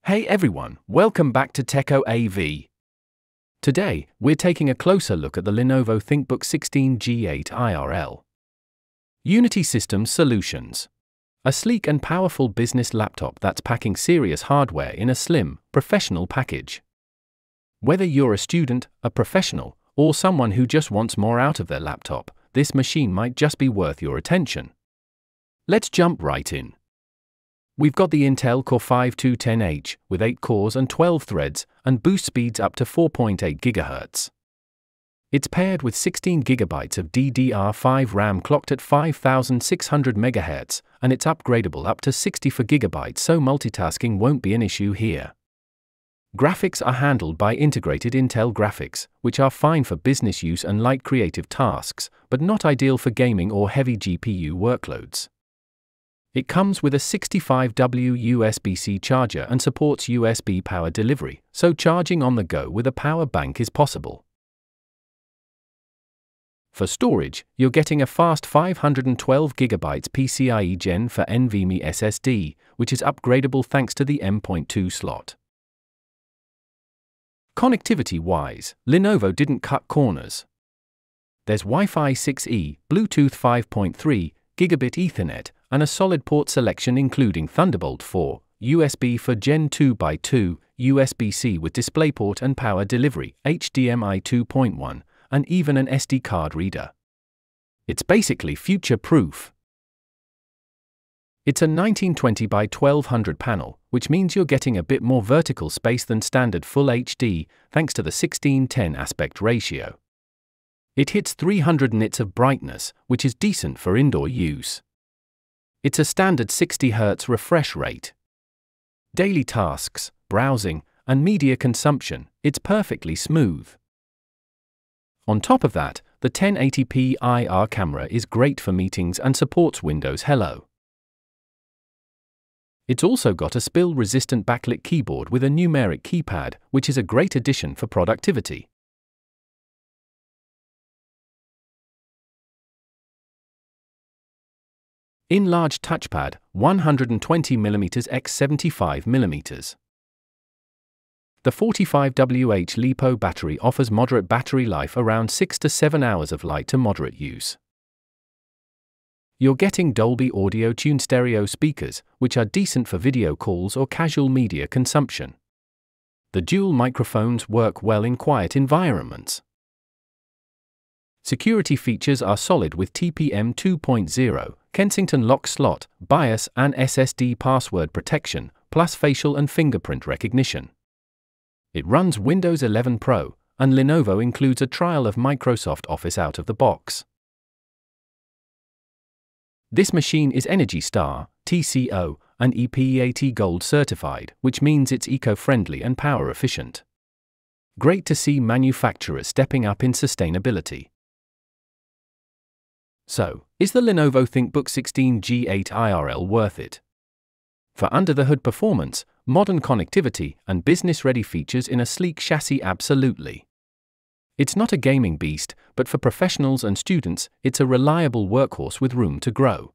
Hey everyone, welcome back to Techo AV. Today, we're taking a closer look at the Lenovo ThinkBook 16 G8 IRL. Unity Systems Solutions. A sleek and powerful business laptop that's packing serious hardware in a slim, professional package. Whether you're a student, a professional, or someone who just wants more out of their laptop, this machine might just be worth your attention. Let's jump right in. We've got the Intel Core 5210H with 8 cores and 12 threads and boost speeds up to 4.8 GHz. It's paired with 16 GB of DDR5 RAM clocked at 5600 MHz, and it's upgradable up to 64 GB, so multitasking won't be an issue here. Graphics are handled by integrated Intel graphics, which are fine for business use and light creative tasks, but not ideal for gaming or heavy GPU workloads. It comes with a 65W USB-C charger and supports USB power delivery, so charging on the go with a power bank is possible. For storage, you're getting a fast 512GB PCIe Gen for NVMe SSD, which is upgradable thanks to the M.2 slot. Connectivity-wise, Lenovo didn't cut corners. There's Wi-Fi 6E, Bluetooth 5.3, Gigabit Ethernet, and a solid port selection including Thunderbolt 4, USB for Gen 2x2, USB-C with DisplayPort and power delivery, HDMI 2.1, and even an SD card reader. It's basically future-proof. It's a 1920 by 1200 panel, which means you're getting a bit more vertical space than standard Full HD, thanks to the 16:10 aspect ratio. It hits 300 nits of brightness, which is decent for indoor use. It's a standard 60 Hz refresh rate. Daily tasks, browsing, and media consumption, it's perfectly smooth. On top of that, the 1080p IR camera is great for meetings and supports Windows Hello. It's also got a spill-resistant backlit keyboard with a numeric keypad, which is a great addition for productivity. Enlarged touchpad, 120mm x 75mm. The 45Wh LiPo battery offers moderate battery life, around 6 to 7 hours of light to moderate use. You're getting Dolby Audio tuned stereo speakers, which are decent for video calls or casual media consumption. The dual microphones work well in quiet environments. Security features are solid with TPM 2.0, Kensington lock slot, BIOS and SSD password protection, plus facial and fingerprint recognition. It runs Windows 11 Pro, and Lenovo includes a trial of Microsoft Office out of the box. This machine is Energy Star, TCO, and EPEAT Gold certified, which means it's eco-friendly and power efficient. Great to see manufacturers stepping up in sustainability. So, is the Lenovo ThinkBook 16 G8 IRL worth it? For under-the-hood performance, modern connectivity, and business-ready features in a sleek chassis, absolutely. It's not a gaming beast, but for professionals and students, it's a reliable workhorse with room to grow.